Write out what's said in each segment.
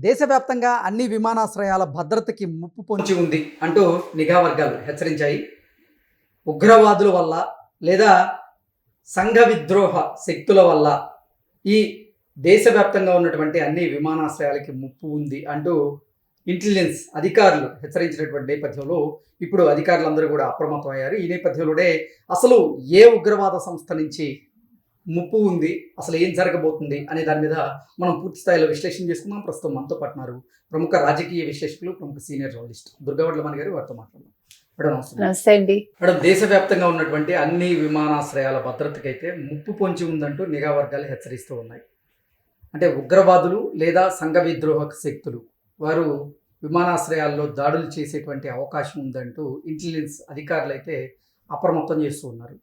దేశవ్యాప్తంగా అన్ని విమానాశ్రయాల భద్రతకి ముప్పు పొంచి ఉంది అంటూ నిఘా వర్గాలు హెచ్చరించాయి. ఉగ్రవాదుల వల్ల లేదా సంఘ విద్రోహ శక్తుల వల్ల ఈ దేశవ్యాప్తంగా ఉన్నటువంటి అన్ని విమానాశ్రయాలకి ముప్పు ఉంది అంటూ ఇంటెలిజెన్స్ అధికారులు హెచ్చరించినటువంటి నేపథ్యంలో ఇప్పుడు అధికారులందరూ కూడా అప్రమత్తమయ్యారు. ఈ నేపథ్యంలోనే అసలు ఏ ఉగ్రవాద సంస్థ నుంచి ముప్పు ఉంది, అసలు ఏం జరగబోతుంది అనే దాని మీద మనం పూర్తి స్థాయిలో విశ్లేషణ చేసుకుందాం. ప్రస్తుతం మనతో పాటున్నారు ప్రముఖ రాజకీయ విశ్లేషకులు, ప్రముఖ సీనియర్ జర్నలిస్ట్ దుర్గావడ్లమణి గారు. వారితో మాట్లాడదాం. మేడం నమస్తే అండి. మేడం, దేశవ్యాప్తంగా ఉన్నటువంటి అన్ని విమానాశ్రయాల భద్రతకైతే ముప్పు పొంచి ఉందంటూ నిఘా వర్గాలు హెచ్చరిస్తూ ఉన్నాయి. అంటే ఉగ్రవాదులు లేదా సంఘ విద్రోహక శక్తులు వారు విమానాశ్రయాల్లో దాడులు చేసేటువంటి అవకాశం ఉందంటూ ఇంటెలిజెన్స్ అధికారులు అయితే అప్రమత్తం చేస్తూ ఉన్నారు.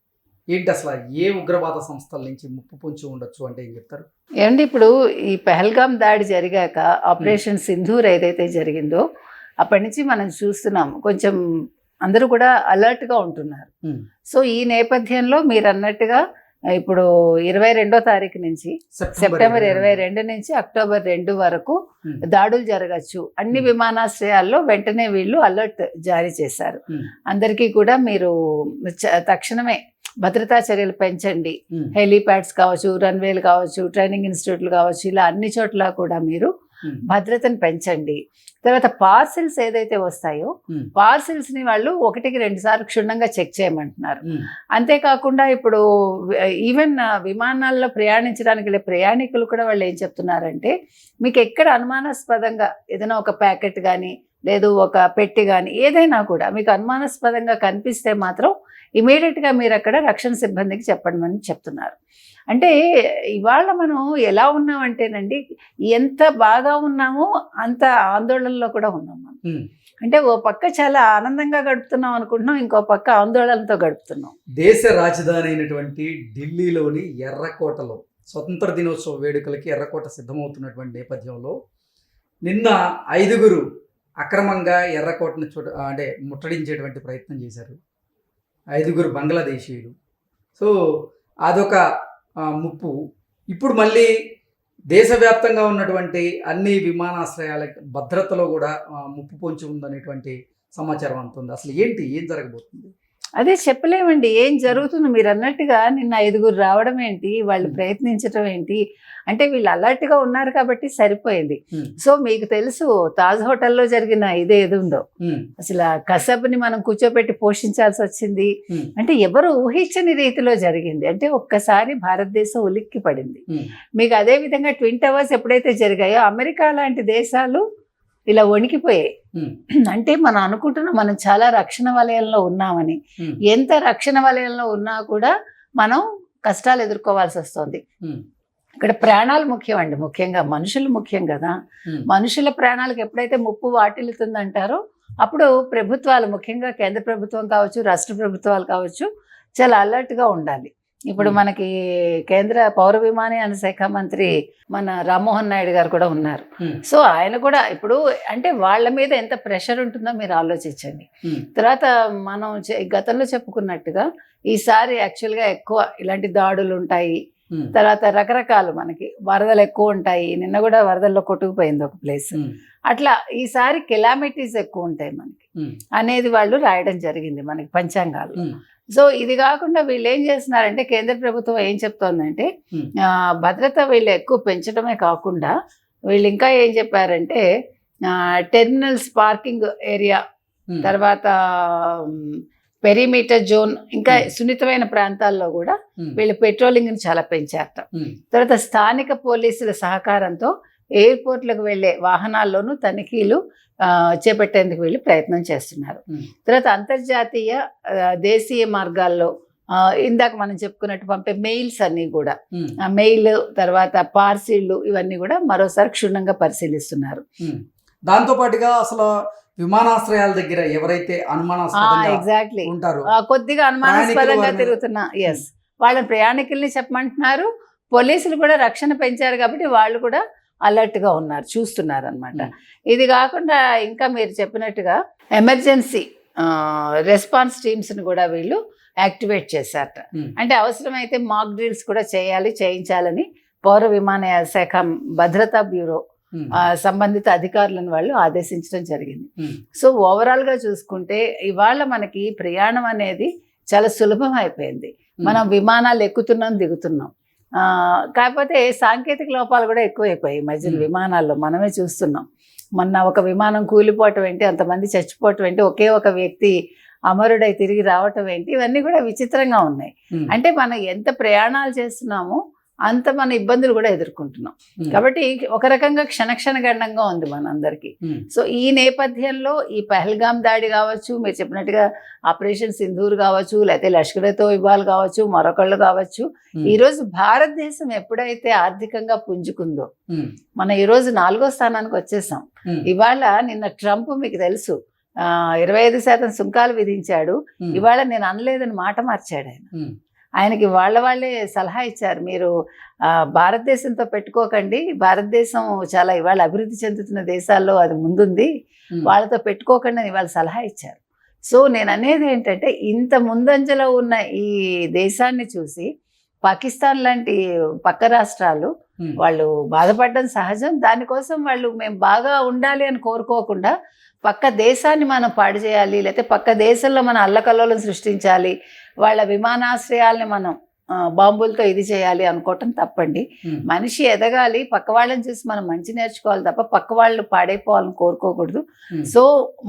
ఏంటి అసలు ఏ ఉగ్రవాద సంస్థల నుంచి ముప్పు పొంచి ఉండొచ్చు అంటే ఏం చెప్తారు? ఏమండి, ఇప్పుడు ఈ పహల్గాం దాడి జరిగాక ఆపరేషన్ సింధూర్ ఏదైతే జరిగిందో అప్పటి నుంచి మనం చూస్తున్నాం, కొంచెం అందరూ కూడా అలర్ట్గా ఉంటున్నారు. సో ఈ నేపథ్యంలో మీరు అన్నట్టుగా ఇప్పుడు 22వ తారీఖు నుంచి సెప్టెంబర్ 22 నుంచి అక్టోబర్ 2 వరకు దాడులు జరగచ్చు. అన్ని విమానాశ్రయాల్లో వెంటనే వీళ్ళు అలర్ట్ జారీ చేశారు. అందరికీ కూడా మీరు తక్షణమే భద్రతా చర్యలు పెంచండి. హెలీప్యాడ్స్ కావచ్చు, రన్వేలు కావచ్చు, ట్రైనింగ్ ఇన్స్టిట్యూట్లు కావచ్చు, ఇలా అన్ని చోట్ల కూడా మీరు భద్రతను పెంచండి. తర్వాత పార్సిల్స్ ఏదైతే వస్తాయో పార్సిల్స్ ని వాళ్ళు 1-2 సార్లు క్షుణ్ణంగా చెక్ చేయమంటున్నారు. అంతేకాకుండా ఇప్పుడు ఈవెన్ విమానాల్లో ప్రయాణించడానికి వెళ్ళే ప్రయాణికులు కూడా వాళ్ళు ఏం చెప్తున్నారంటే, మీకు ఎక్కడ అనుమానాస్పదంగా ఏదైనా ఒక ప్యాకెట్ కానీ లేదు ఒక పెట్టి కానీ ఏదైనా కూడా మీకు అనుమానాస్పదంగా కనిపిస్తే మాత్రం ఇమీడియట్గా మీరు అక్కడ రక్షణ సిబ్బందికి చెప్పండి చెప్తున్నారు. అంటే ఇవాళ మనం ఎలా ఉన్నామంటేనండి, ఎంత బాగా ఉన్నామో అంత ఆందోళనలో కూడా ఉన్నాం మనం. అంటే ఓ పక్క చాలా ఆనందంగా గడుపుతున్నాం అనుకుంటున్నాం, ఇంకో పక్క ఆందోళనతో గడుపుతున్నాం. దేశ రాజధాని అయినటువంటి ఢిల్లీలోని ఎర్రకోటలో స్వతంత్ర దినోత్సవ వేడుకలకి ఎర్రకోట సిద్ధమవుతున్నటువంటి నేపథ్యంలో నిన్న 5 అక్రమంగా ఎర్రకోటను ముట్టడించేటువంటి ప్రయత్నం చేశారు. 5 బంగ్లాదేశీయులు. సో అదొక ముప్పు. ఇప్పుడు మళ్ళీ దేశవ్యాప్తంగా ఉన్నటువంటి అన్ని విమానాశ్రయాల భద్రతలో కూడా ముప్పు పొంచి ఉందనేటువంటి సమాచారం అందుతుంది. అసలు ఏం జరగబోతుంది? అదే చెప్పలేమండి, ఏం జరుగుతుంది. మీరు అన్నట్టుగా నిన్న 5 రావడం ఏంటి, వాళ్ళు ప్రయత్నించడం ఏంటి అంటే వీళ్ళు అలర్ట్గా ఉన్నారు కాబట్టి సరిపోయింది. సో మీకు తెలుసు తాజ్ హోటల్లో జరిగిన ఇదేది ఉందో, అసలు కసబ్ని మనం కూర్చోబెట్టి పోషించాల్సి వచ్చింది. అంటే ఎవరు ఊహించని రీతిలో జరిగింది. అంటే ఒక్కసారి భారతదేశం ఉలిక్కి పడింది. మీకు అదే విధంగా ట్విన్ టవర్స్ ఎప్పుడైతే జరిగాయో అమెరికా లాంటి దేశాలు ఇలా వణికిపోయాయి. అంటే మనం అనుకుంటున్నాం మనం చాలా రక్షణ వలయంలో ఉన్నామని. ఎంత రక్షణ వలయంలో ఉన్నా కూడా మనం కష్టాలు ఎదుర్కోవాల్సి వస్తుంది. ఇక్కడ ప్రాణాలు ముఖ్యం అండి, ముఖ్యంగా మనుషులు ముఖ్యం కదా. మనుషుల ప్రాణాలకు ఎప్పుడైతే ముప్పు వాటిల్లుతుందంటారో అప్పుడు ప్రభుత్వాలు, ముఖ్యంగా కేంద్ర ప్రభుత్వం కావచ్చు, రాష్ట్ర ప్రభుత్వాలు కావచ్చు, చాలా అలర్ట్గా ఉండాలి. ఇప్పుడు మనకి కేంద్ర పౌర విమానయాన శాఖ మంత్రి మన రామ్మోహన్ నాయుడు గారు కూడా ఉన్నారు. సో ఆయన కూడా ఇప్పుడు అంటే వాళ్ళ మీద ఎంత ప్రెషర్ ఉంటుందో మీరు ఆలోచించండి. తర్వాత మనం గతంలో చెప్పుకున్నట్టుగా ఈసారి యాక్చువల్గా ఎక్కువ ఇలాంటి దాడులు ఉంటాయి. తర్వాత రకరకాలు మనకి వరదలు ఎక్కువ ఉంటాయి. నిన్న కూడా వరదల్లో కొట్టుకుపోయింది ఒక ప్లేస్. అట్లా ఈసారి కెలామిటీస్ ఎక్కువ ఉంటాయి మనకి అనేది వాళ్ళు రాయడం జరిగింది మనకి పంచాంగాలు. సో ఇది కాకుండా వీళ్ళు ఏం చేస్తున్నారంటే, కేంద్ర ప్రభుత్వం ఏం చెప్తోందంటే భద్రత వీళ్ళు ఎక్కువ పెంచడమే కాకుండా వీళ్ళు ఇంకా ఏం చెప్పారంటే టెర్మినల్స్, పార్కింగ్ ఏరియా, తర్వాత పెరిమీటర్ జోన్, ఇంకా సున్నితమైన ప్రాంతాల్లో కూడా వీళ్ళు పెట్రోలింగ్ని చాలా పెంచారట. తర్వాత స్థానిక పోలీసుల సహకారంతో ఎయిర్పోర్ట్లకు వెళ్ళే వాహనాల్లోనూ తనిఖీలు చేపట్టేందుకు వీళ్ళు ప్రయత్నం చేస్తున్నారు. తర్వాత అంతర్జాతీయ దేశీయ మార్గాల్లో ఇందాక మనం చెప్పుకున్నట్టు పంపే మెయిల్స్ అన్నీ కూడా, మెయిల్ తర్వాత పార్సిళ్ళు ఇవన్నీ కూడా మరోసారి క్షుణ్ణంగా పరిశీలిస్తున్నారు. దాంతో పాటుగా అసలు విమానాశ్రయాల దగ్గర ఎవరైతే ఎగ్జాక్ట్లీ కొద్దిగా అనుమానాస్పదంగా తిరుగుతున్నా వాళ్ళని ప్రయాణికుల్ని చెప్పమంటున్నారు. పోలీసులు కూడా రక్షణ పెంచారు కాబట్టి వాళ్ళు కూడా అలర్ట్గా ఉన్నారు, చూస్తున్నారు అనమాట. ఇది కాకుండా ఇంకా మీరు చెప్పినట్టుగా ఎమర్జెన్సీ రెస్పాన్స్ టీమ్స్ని కూడా వీళ్ళు యాక్టివేట్ చేశారట. అంటే అవసరమైతే మాక్ డ్రిల్స్ కూడా చేయించాలని పౌర విమానయాన శాఖ భద్రతా బ్యూరో సంబంధిత అధికారులను వాళ్ళు ఆదేశించడం జరిగింది. ఉమ్, సో ఓవరాల్గా చూసుకుంటే ఇవాళ మనకి ప్రయాణం అనేది చాలా సులభం అయిపోయింది. మనం విమానాలు ఎక్కుతున్నాం, దిగుతున్నాం. కాకపోతే సాంకేతిక లోపాలు కూడా ఎక్కువైపోయాయి ఈ మధ్యన విమానాల్లో, మనమే చూస్తున్నాం. మొన్న ఒక విమానం కూలిపోవటం ఏంటి, అంతమంది చచ్చిపోవటం ఏంటి, ఒకే ఒక వ్యక్తి అమరుడై తిరిగి రావటం ఏంటి, ఇవన్నీ కూడా విచిత్రంగా ఉన్నాయి. అంటే మనం ఎంత ప్రయాణాలు చేస్తున్నామో అంత మన ఇబ్బందులు కూడా ఎదుర్కొంటున్నాం. కాబట్టి ఒక రకంగా క్షణగండంగా ఉంది మనందరికీ. సో ఈ నేపథ్యంలో ఈ పహల్గామ్ దాడి కావచ్చు, మీరు చెప్పినట్టుగా ఆపరేషన్ సింధూర్ కావచ్చు, లేకపోతే లష్కర్-ఏ-తోయిబా కావచ్చు, మరొకళ్ళు కావచ్చు, ఈరోజు భారతదేశం ఎప్పుడైతే ఆర్థికంగా పుంజుకుందో మనం ఈరోజు 4వ స్థానానికి వచ్చేసాం. ఇవాళ నిన్న ట్రంప్ మీకు తెలుసు 25% సుంకాలు విధించాడు. ఇవాళ నేను అనలేదని మాట మార్చాడు ఆయనకి వాళ్ళే సలహా ఇచ్చారు, మీరు భారతదేశంతో పెట్టుకోకండి, భారతదేశం చాలా ఇవాళ అభివృద్ధి చెందుతున్న దేశాల్లో అది ముందుంది, వాళ్ళతో పెట్టుకోకండి అని ఇవాళ సలహా ఇచ్చారు. సో నేను అనేది ఏంటంటే ఇంత ముందంజలో ఉన్న ఈ దేశాన్ని చూసి పాకిస్తాన్ లాంటి పక్క రాష్ట్రాలు వాళ్ళు బాధపడడం సహజం. దానికోసం వాళ్ళు మేము బాగా ఉండాలి అని కోరుకోకుండా పక్క దేశాన్ని మనం పాడు చేయాలి, లేకపోతే పక్క దేశంలో మనం అల్లకల్లోలం సృష్టించాలి, వాళ్ళ విమానాశ్రయాల్ని మనం బాంబులతో ఇది చేయాలి అనుకోవటం తప్పండి. మనిషి ఎదగాలి, పక్క వాళ్ళని చూసి మనం మంచి నేర్చుకోవాలి తప్ప పక్క వాళ్ళు పాడైపోవాలని కోరుకోకూడదు. సో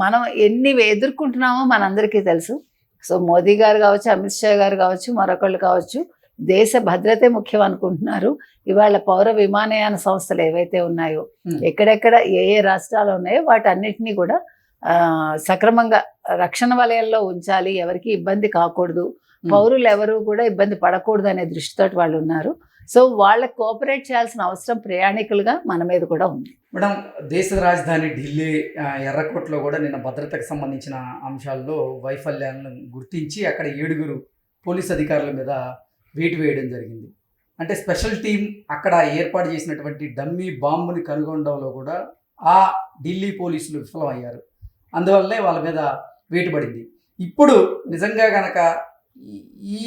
మనం ఎన్ని ఎదుర్కొంటున్నామో మనందరికీ తెలుసు. సో మోదీ గారు కావచ్చు, అమిత్ షా గారు కావచ్చు, మరొకళ్ళు కావచ్చు, దేశ భద్రతే ముఖ్యం అనుకుంటున్నారు. ఇవాళ పౌర విమానయాన సంస్థలు ఏవైతే ఉన్నాయో, ఎక్కడెక్కడ ఏ రాష్ట్రాలు ఉన్నాయో వాటన్నిటినీ కూడా సక్రమంగా రక్షణ వలయంలో ఉంచాలి, ఎవరికి ఇబ్బంది కాకూడదు, పౌరులు ఎవరు కూడా ఇబ్బంది పడకూడదు అనే దృష్టితో వాళ్ళు ఉన్నారు. సో వాళ్ళకి కోఆపరేట్ చేయాల్సిన అవసరం ప్రయాణికులుగా మన మీద కూడా ఉంది. మేడం, దేశ రాజధాని ఢిల్లీ ఎర్రకోటలో కూడా నిన్న భద్రతకు సంబంధించిన అంశాల్లో వైఫల్యాలను గుర్తించి అక్కడ 7 పోలీస్ అధికారుల మీద వేటు వేయడం జరిగింది. అంటే స్పెషల్ టీం అక్కడ ఏర్పాటు చేసినటువంటి డమ్మీ బాంబుని కనుగొనడంలో కూడా ఆ ఢిల్లీ పోలీసులు విఫలమయ్యారు. అందువల్లే వాళ్ళ మీద వేటు పడింది. ఇప్పుడు నిజంగా గనక ఈ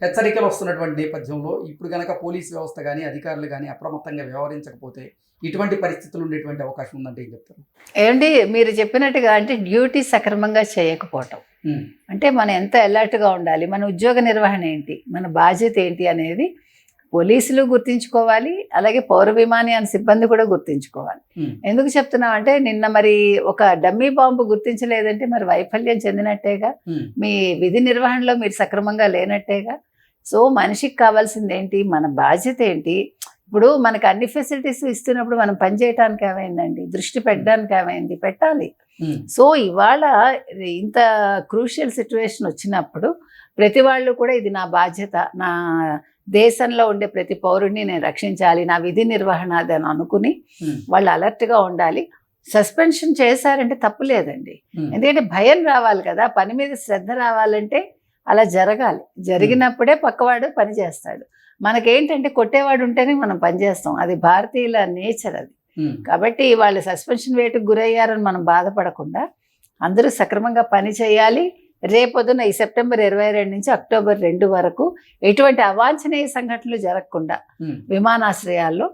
హెచ్చరికలు వస్తున్నటువంటి నేపథ్యంలో ఇప్పుడు గనక పోలీస్ వ్యవస్థ కానీ అధికారులు కానీ అప్రమత్తంగా వ్యవహరించకపోతే ఇటువంటి పరిస్థితులు ఉండేటువంటి అవకాశం ఉందంటే ఏం చెప్తారు? ఏమండి, మీరు చెప్పినట్టుగా అంటే డ్యూటీ సక్రమంగా చేయకపోవటం, అంటే మనం ఎంత అలర్ట్గా ఉండాలి, మన ఉద్యోగ నిర్వహణ ఏంటి, మన బాధ్యత ఏంటి అనేది పోలీసులు గుర్తించుకోవాలి, అలాగే పౌర విమానయాన సిబ్బంది కూడా గుర్తించుకోవాలి. ఎందుకు చెప్తున్నాం అంటే నిన్న మరి ఒక డమ్మీ బాంబు గుర్తించలేదంటే మరి వైఫల్యం చెందినట్టేగా, మీ విధి నిర్వహణలో మీరు సక్రమంగా లేనట్టేగా. సో మనిషికి కావాల్సింది ఏంటి, మన బాధ్యత ఏంటి. ఇప్పుడు మనకు అన్ని ఫెసిలిటీస్ ఇస్తున్నప్పుడు మనం పనిచేయడానికి ఏమైందండి, దృష్టి పెట్టడానికి ఏమైంది, పెట్టాలి. సో ఇవాళ ఇంత క్రూషియల్ సిచ్యువేషన్ వచ్చినప్పుడు ప్రతి వాళ్ళు కూడా ఇది నా బాధ్యత, నా దేశంలో ఉండే ప్రతి పౌరుడిని నేను రక్షించాలి, నా విధి నిర్వహణ అది అని అనుకుని వాళ్ళు అలర్ట్గా ఉండాలి. సస్పెన్షన్ చేశారంటే తప్పు లేదండి, ఎందుకంటే భయం రావాలి కదా, పని మీద శ్రద్ధ రావాలంటే అలా జరగాలి. జరిగినప్పుడే పక్కవాడు పని చేస్తాడు. మనకేంటంటే కొట్టేవాడు ఉంటేనే మనం పనిచేస్తాం, అది భారతీయుల నేచర్ అది. కాబట్టి వాళ్ళు సస్పెన్షన్ వేటుకు గురయ్యారని మనం బాధపడకుండా అందరూ సక్రమంగా పని చేయాలి. రేపొద్దున ఈ సెప్టెంబర్ 22 నుంచి అక్టోబర్ 2 వరకు ఎటువంటి అవాంఛనీయ సంఘటనలు జరగకుండా విమానాశ్రయాల్లో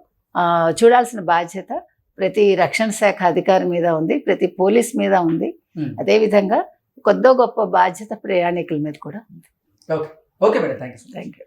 చూడాల్సిన బాధ్యత ప్రతి రక్షణ శాఖ అధికారి మీద ఉంది, ప్రతి పోలీస్ మీద ఉంది. అదేవిధంగా కొద్దో గొప్ప బాధ్యత ప్రయాణికుల మీద కూడా ఉంది. Okay madam, thank you.